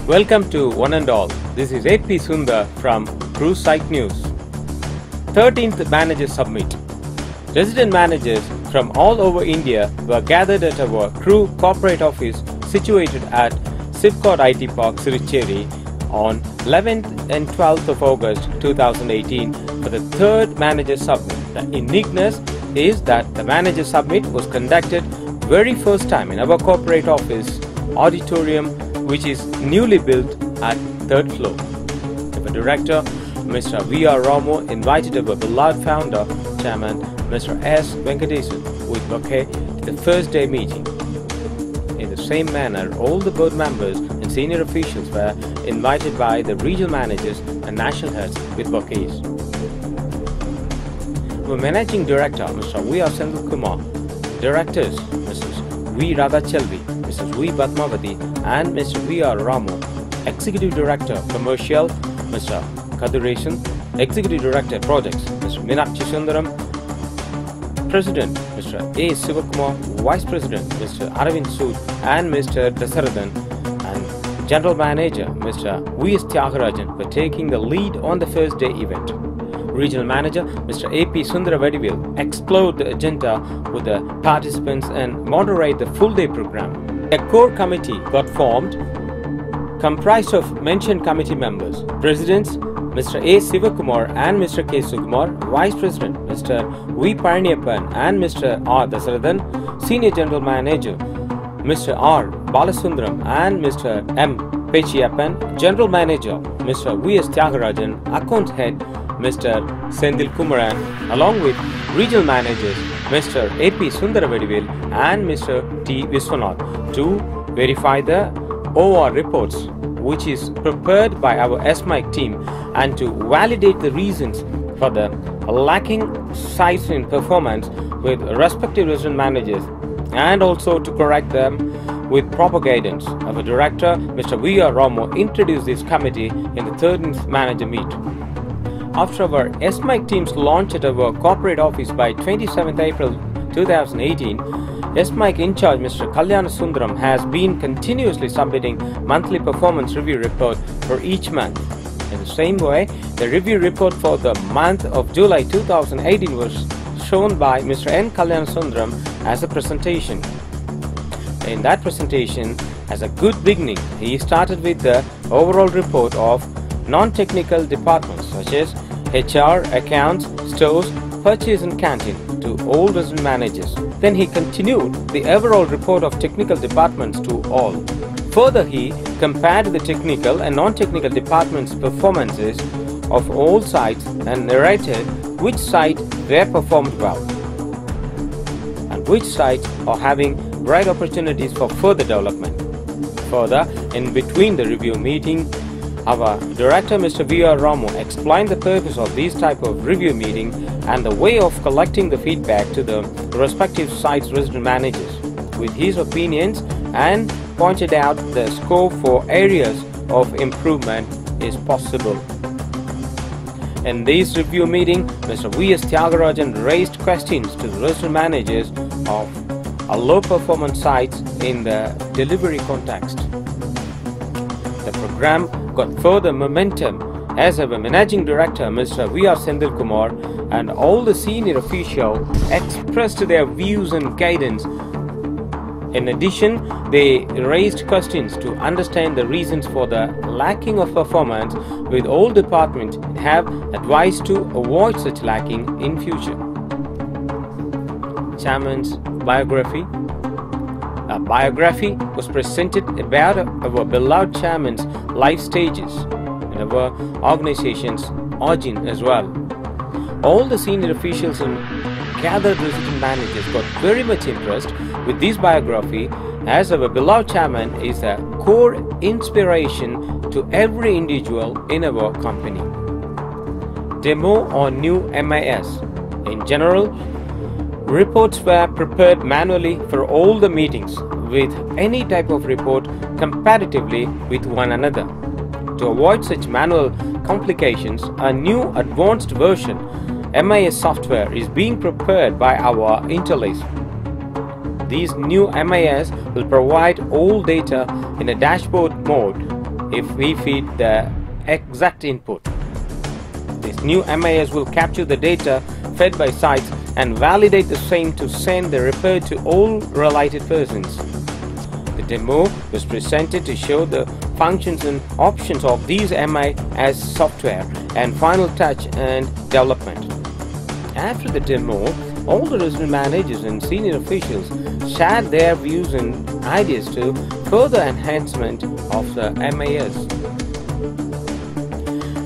Welcome to One and All. This is AP Sundar from Cruise Site News. 13th Manager Summit. Resident managers from all over India were gathered at our Crew corporate office situated at Sivcot IT Park, Sirucheri on 11th and 12th of August 2018 for the 3rd Manager Summit. The uniqueness is that the Manager Summit was conducted very first time in our corporate office auditorium, which is newly built at 3rd floor. Our director, Mr. V.R. Ramo, invited our beloved founder, Chairman, Mr. S. Venkatesan, with bouquet to the first day meeting. In the same manner, all the board members and senior officials were invited by the regional managers and national heads with bouquets. Our Managing Director, Mr. V.R. Sendil Kumar, Directors, Mrs. V. Radhachelvi, Mrs. V. Padmavati, and Mr. V.R. Ramo, Executive Director, Commercial, Mr. Kaduresan, Executive Director, Projects, Mr. Meenakshi Sundaram, President, Mr. A. Sivakumar, Vice President, Mr. Aravind Sood, and Mr. Dasarathan, and General Manager, Mr. V.S. Tyagarajan, were taking the lead on the first day event. Regional Manager, Mr. A.P. Sundaravadivel, explored the agenda with the participants and moderate the full day program. A core committee got formed, comprised of mentioned committee members, Presidents, Mr. A. Sivakumar and Mr. K. Sukumar, Vice President, Mr. V. Parniyappan and Mr. R. Dasarathan, Senior General Manager, Mr. R. Balasundaram and Mr. M. Pechiyappan, General Manager, Mr. V.S. Tyagarajan, Account Head, Mr. Sendil Kumaran, along with Regional Managers, Mr. A.P. Sundaravadivel and Mr. T. Viswanath, to verify the OR reports, which is prepared by our SMIC team, and to validate the reasons for the lacking size in performance with respective resident managers, and also to correct them with proper guidance. Our director, Mr. V.R. Ramo, introduced this committee in the 13th manager meet. After our SMIC team's launch at our corporate office by 27th April 2018, SMIC in charge Mr. Kalyana Sundaram has been continuously submitting monthly performance review report for each month. In the same way, the review report for the month of July 2018 was shown by Mr. N. Kalyana Sundaram as a presentation. In that presentation, as a good beginning, he started with the overall report of non-technical departments such as HR, accounts, stores, purchase and canteen to all resident managers. Then he continued the overall report of technical departments to all. Further, he compared the technical and non-technical departments' performances of all sites and narrated which site they performed well and which sites are having bright opportunities for further development. Further, in between the review meeting, our director, Mr. V.R. Ramo, explained the purpose of this type of review meeting and the way of collecting the feedback to the respective sites' resident managers with his opinions, and pointed out the scope for areas of improvement is possible. In this review meeting, Mr. V.S. Tyagarajan raised questions to the resident managers of low-performance sites in the delivery context. The program got further momentum as our Managing Director, Mr. V.R. Sendil Kumar, and all the senior officials expressed their views and guidance. In addition, they raised questions to understand the reasons for the lacking of performance, with all departments have advised to avoid such lacking in future. Chairman's biography. A biography was presented about our beloved chairman's life stages and our organization's origin as well. All the senior officials and gathered resident managers got very much impressed with this biography, as our beloved chairman is a core inspiration to every individual in our company. Demo on new MIS. In general, reports were prepared manually for all the meetings, with any type of report comparatively with one another. To avoid such manual complications, a new advanced version MIS software is being prepared by our Interlace. These new MIS will provide all data in a dashboard mode if we feed the exact input. This new MIS will capture the data fed by sites and validate the same to send the report to all related persons. The demo was presented to show the functions and options of these MIS software and final touch and development. After the demo, all the resident managers and senior officials shared their views and ideas to further enhancement of the MIS.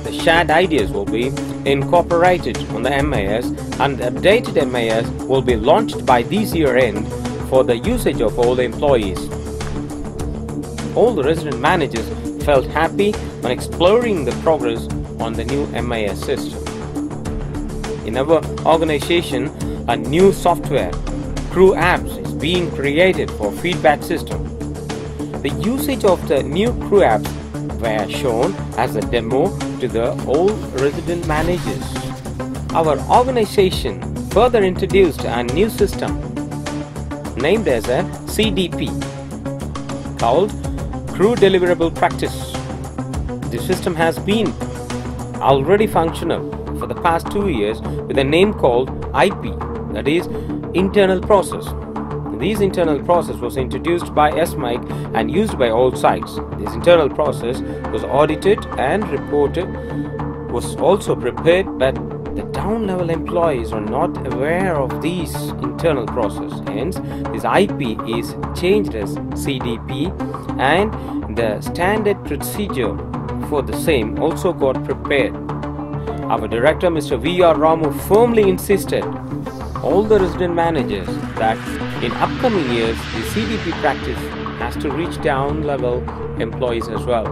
The shared ideas will be incorporated on the MIS, and the updated MIS will be launched by this year end for the usage of all the employees. All the resident managers felt happy when exploring the progress on the new MIS system. In our organization, a new software, Crew Apps, is being created for feedback system. The usage of the new Crew Apps were shown as a demo to the all resident managers. Our organization further introduced a new system named as a CDP called Crew Deliverable Practice. The system has been already functional for the past 2 years with a name called IP, that is internal process. This internal process was introduced by SMIC and used by all sites. This internal process was audited and reported, was also prepared, but the down level employees are not aware of this internal process. Hence, this IP is changed as CDP, and the standard procedure for the same also got prepared. Our director, Mr. V.R. Ramu, firmly insisted all the resident managers that in upcoming years the CDP practice has to reach down level employees as well.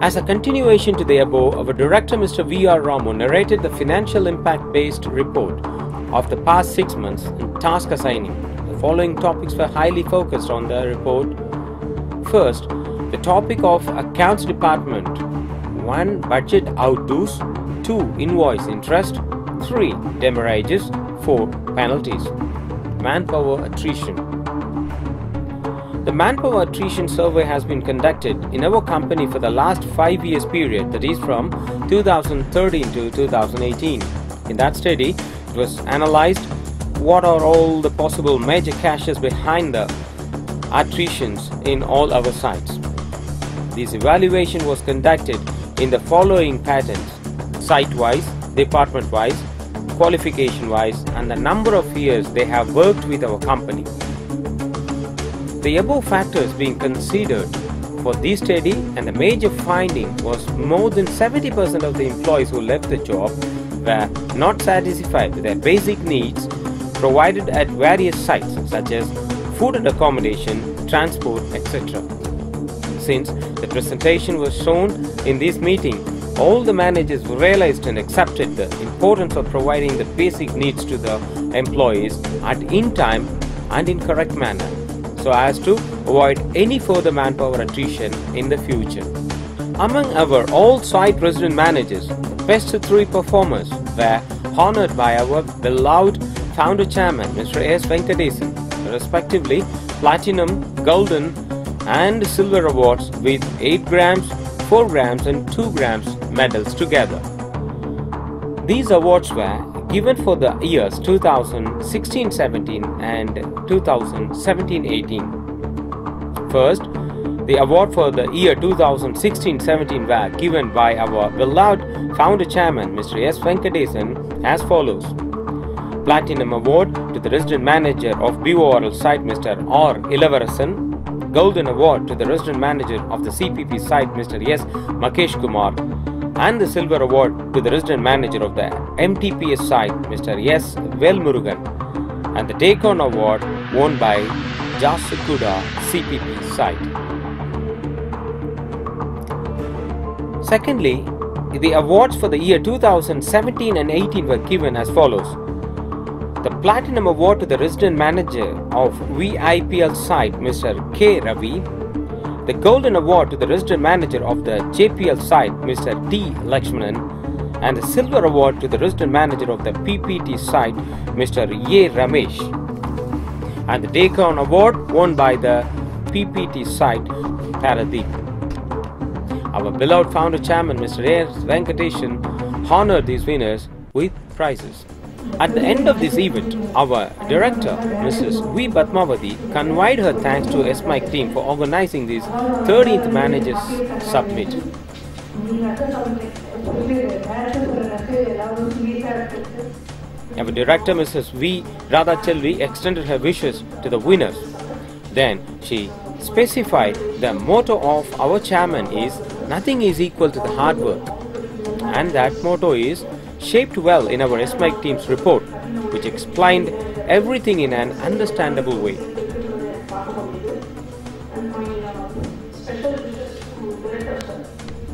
As a continuation to the above, our director, Mr. V.R. Ramu, narrated the financial impact based report of the past 6 months in task assigning. The following topics were highly focused on the report. First, the topic of accounts department: 1. Budget outdues, 2. Invoice interest, 3. Demurrages, 4. Penalties. Manpower attrition. The manpower attrition survey has been conducted in our company for the last 5 years period, that is from 2013 to 2018. In that study, it was analyzed what are all the possible major causes behind the attritions in all our sites. This evaluation was conducted in the following patterns: site-wise, department-wise, qualification-wise, and the number of years they have worked with our company. The above factors being considered for this study, and the major finding was more than 70% of the employees who left the job were not satisfied with their basic needs provided at various sites such as food and accommodation, transport, etc. Since the presentation was shown in this meeting, all the managers realized and accepted the importance of providing the basic needs to the employees in time and in correct manner, so as to avoid any further manpower attrition in the future. Among our all site resident managers, the best 3 performers were honored by our beloved founder chairman, Mr. S. Venkatesan, respectively Platinum, Golden and Silver awards with 8 grams, 4 grams and 2 grams medals together. These awards were given for the years 2016-17 and 2017-18. First, the award for the year 2016-17 were given by our beloved founder chairman, Mr. S. Venkatesan, as follows. Platinum Award to the resident manager of BORL site, Mr. R. Ilavarasan. Golden Award to the resident manager of the CPP site, Mr. S. Makesh Kumar. And the Silver Award to the resident manager of the MTPS site, Mr. S. Velmurugan. And the Take-On Award won by Jasikuda CPP site. Secondly, the awards for the year 2017 and 18 were given as follows. The Platinum Award to the resident manager of VIPL site, Mr. K. Ravi. The Golden Award to the resident manager of the JPL site, Mr. T. Lakshmanan. And the Silver Award to the resident manager of the PPT site, Mr. A. Ramesh. And the Take-On Award won by the PPT site, Paradeep. Our beloved founder chairman Mr. A.S. Venkateshan honored these winners with prizes. At the end of this event, our director Mrs. V. Padmavati conveyed her thanks to SMIC team for organizing this 13th Managers Summit. Our director Mrs. V. Radhachelvi extended her wishes to the winners. Then she specified the motto of our chairman is "Nothing is equal to the hard work," and that motto is shaped well in our SMIC team's report, which explained everything in an understandable way.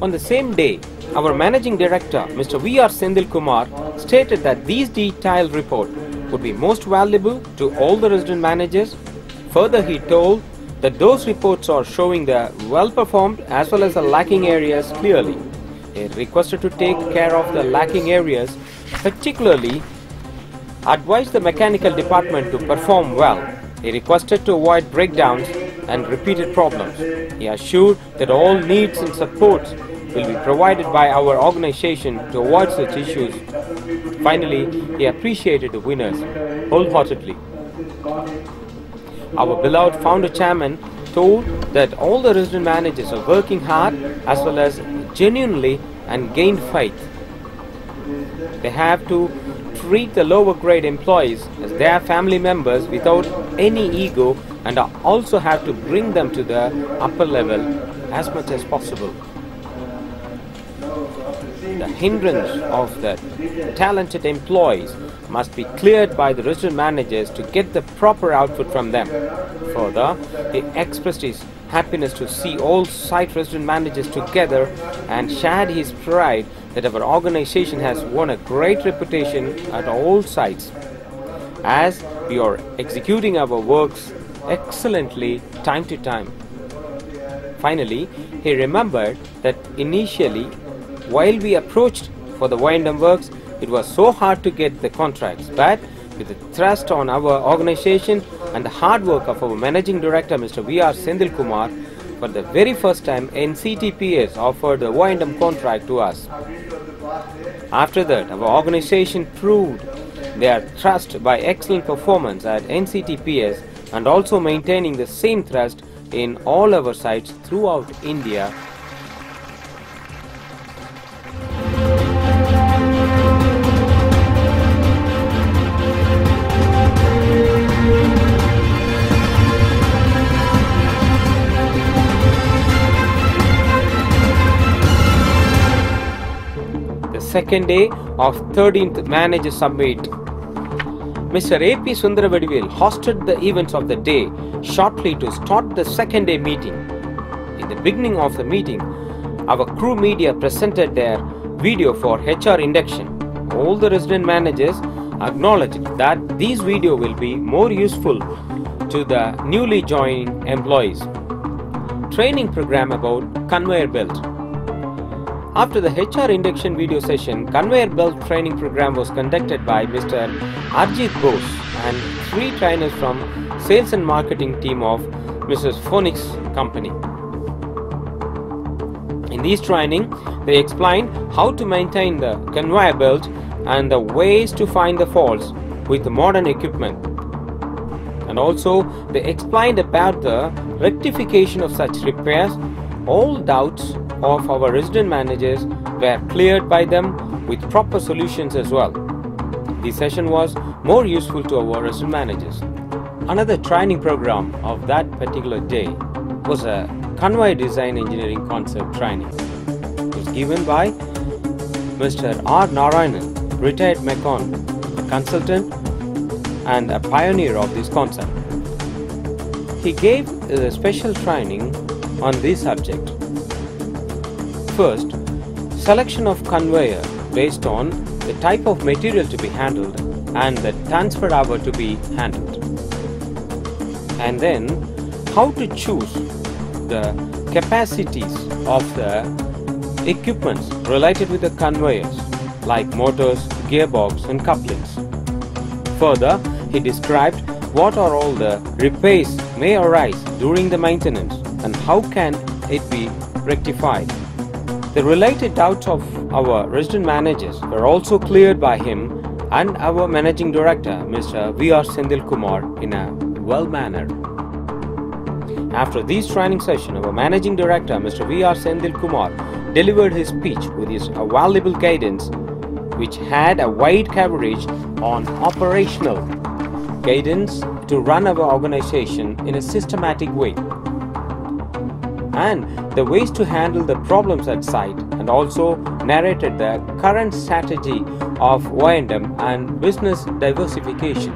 On the same day, our managing director Mr. V.R. Sendil Kumar stated that these detailed report would be most valuable to all the resident managers. Further, he told that those reports are showing the well-performed as well as the lacking areas clearly. He requested to take care of the lacking areas, particularly advised the mechanical department to perform well. He requested to avoid breakdowns and repeated problems. He assured that all needs and supports will be provided by our organization to avoid such issues. Finally, he appreciated the winners wholeheartedly. Our beloved founder chairman told that all the resident managers are working hard as well as genuinely and gained faith. They have to treat the lower grade employees as their family members without any ego, and also have to bring them to the upper level as much as possible. The hindrance of the talented employees must be cleared by the resident managers to get the proper output from them. Further, he expressed his happiness to see all site resident managers together and shared his pride that our organization has won a great reputation at all sites, as we are executing our works excellently time to time. Finally, he remembered that initially, while we approached for the Wyndham works, it was so hard to get the contracts, but with the thrust on our organization and the hard work of our managing director Mr. V.R. Sendil Kumar, for the very first time NCTPS offered the Wyndham contract to us. After that, our organization proved their trust by excellent performance at NCTPS and also maintaining the same thrust in all our sites throughout India. Second day of 13th Manager Summit. Mr. A.P. Sundaravadivel hosted the events of the day shortly to start the second day meeting. In the beginning of the meeting, our crew media presented their video for HR induction. All the resident managers acknowledged that this video will be more useful to the newly joining employees. Training program about conveyor belt. After the HR induction video session, conveyor belt training program was conducted by Mr. Arjit Bose and 3 trainers from sales and marketing team of Mrs. Phoenix Company. In this training, they explained how to maintain the conveyor belt and the ways to find the faults with the modern equipment. And also, they explained about the rectification of such repairs. All doubts of our resident managers were cleared by them with proper solutions as well. This session was more useful to our resident managers. Another training program of that particular day was a conveyor design engineering concept training. It was given by Mr. R. Narayanan, retired Mecon, a consultant and a pioneer of this concept. He gave a special training on this subject. First, selection of conveyor based on the type of material to be handled and the transfer hour to be handled. And then, how to choose the capacities of the equipments related with the conveyors like motors, gearbox and couplings. Further, he described what are all the repairs may arise during the maintenance and how can it be rectified. The related doubts of our resident managers were also cleared by him and our managing director, Mr. V.R. Senthil Kumar, in a well manner. After this training session, our managing director, Mr. V.R. Senthil Kumar, delivered his speech with his valuable guidance, which had a wide coverage on operational guidance to run our organization in a systematic way, and the ways to handle the problems at site, and also narrated the current strategy of O&M and business diversification.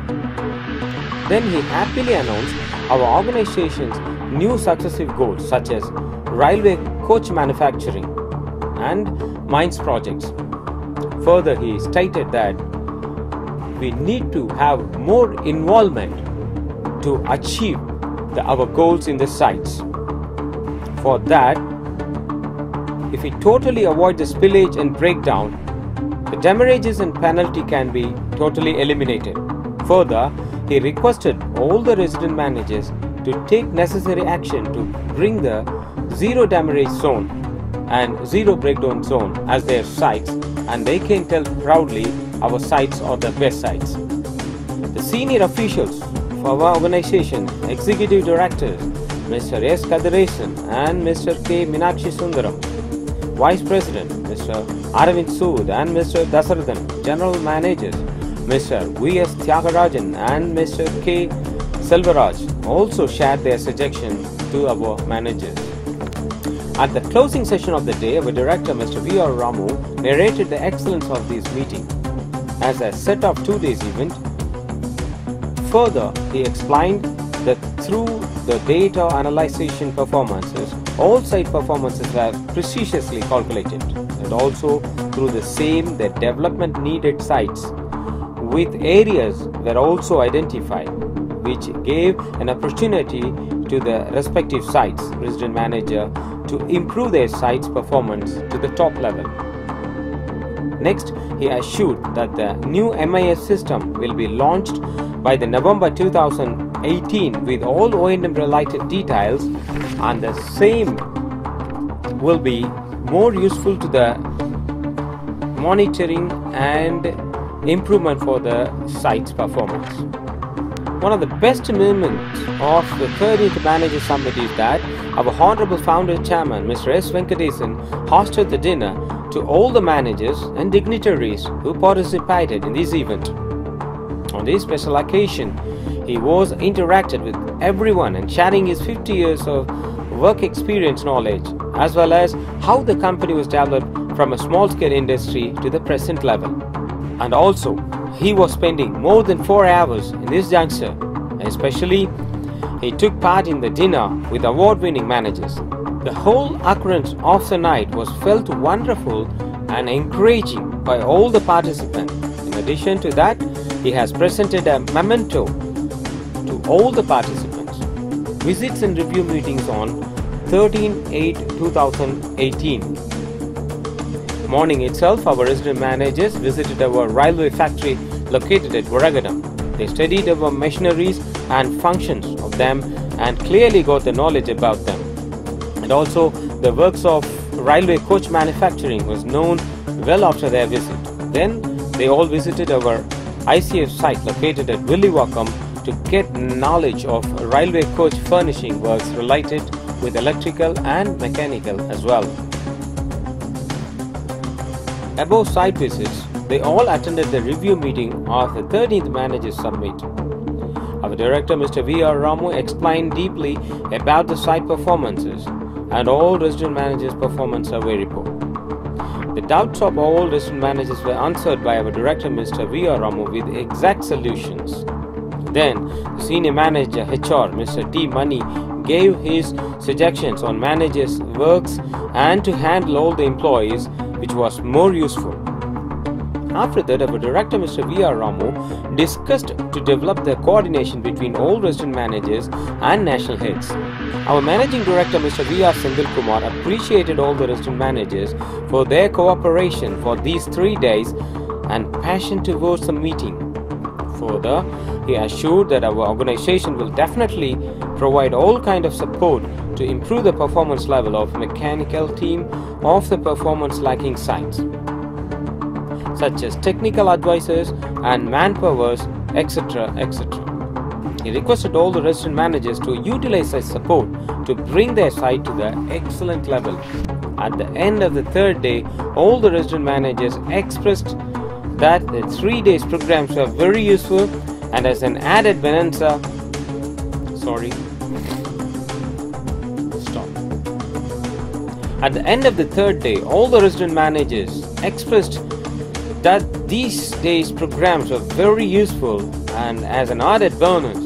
Then he happily announced our organization's new successive goals, such as railway coach manufacturing and mines projects. Further, he stated that we need to have more involvement to achieve our goals in the sites. For that, if we totally avoid the spillage and breakdown, the demurrages and penalty can be totally eliminated. Further, he requested all the resident managers to take necessary action to bring the zero demurrage zone and zero breakdown zone as their sites, and they can tell proudly our sites are the best sites. The senior officials of our organization, executive directors, Mr. S. Kadirasan and Mr. K. Minakshi Sundaram, Vice President, Mr. Aravind Sood and Mr. Dasarathan, General Managers, Mr. V.S. Tyagarajan and Mr. K. Selvaraj also shared their suggestions to our managers. At the closing session of the day, our director, Mr. V.R. Ramu, narrated the excellence of this meeting as a set of 2 days event. Further, he explained that through the data analyzation performances, all site performances were precisely calculated, and also through the same, the development needed sites with areas were also identified, which gave an opportunity to the respective sites resident manager to improve their site's performance to the top level. Next, he assured that the new MIS system will be launched by the November 2018 with all O&M related details, and the same will be more useful to the monitoring and improvement for the site's performance. One of the best moments of the 13th Manager Summit is that our Honorable Founder Chairman, Mr. S. Venkatesan, hosted the dinner to all the managers and dignitaries who participated in this event. On this special occasion, he was interacted with everyone and sharing his 50 years of work experience knowledge, as well as how the company was developed from a small-scale industry to the present level. And also, he was spending more than 4 hours in this juncture. Especially, he took part in the dinner with award-winning managers. The whole occurrence of the night was felt wonderful and encouraging by all the participants. In addition to that, he has presented a memento to all the participants. Visits and review meetings on 13/8/2018. Morning itself, our resident managers visited our railway factory located at Varagadam. They studied our machineries and functions of them and clearly got the knowledge about them. And also, the works of railway coach manufacturing was known well after their visit. Then, they all visited our ICF site located at Villivakkam to get knowledge of railway coach furnishing works related with electrical and mechanical as well. Above site visits, they all attended the review meeting of the 13th Managers Summit. Our director, Mr. V.R. Ramu, explained deeply about the site performances and all resident managers' performance survey report. The doubts of all resident managers were answered by our director, Mr. V.R. Ramu, with exact solutions. Then, the senior manager, HR, Mr. T. Mani, gave his suggestions on managers' works and to handle all the employees, which was more useful. After that, our director, Mr. V.R. Ramu, discussed to develop the coordination between all resident managers and national heads. Our managing director, Mr. V.R. Senthil Kumar, appreciated all the resident managers for their cooperation for these 3 days and passion towards the meeting. Further, he assured that our organization will definitely provide all kind of support to improve the performance level of mechanical team of the performance lacking sites, such as technical advisors and manpowers, etc. etc. He requested all the restaurant managers to utilize such support to bring their site to the excellent level. At the end of the third day, all the restaurant managers expressed that the 3 days programs were very useful, and as an added bonanza, At the end of the third day, all the restaurant managers expressed that these days programs were very useful, and as an added bonus,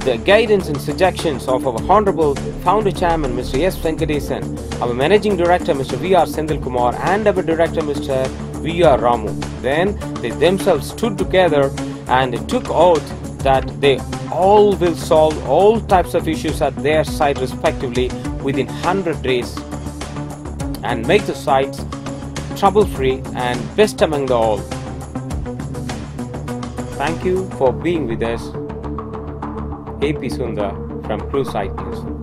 the guidance and suggestions of our Honorable Founder Chairman Mr. S. Venkatesan, our Managing Director Mr. V.R. Senthilkumar, and our Director Mr. V.R. Ramu. Then they themselves stood together and took oath that they all will solve all types of issues at their site respectively within 100 days and make the sites trouble-free and best among the all. Thank you for being with us. AP Sundar from Crew Site News.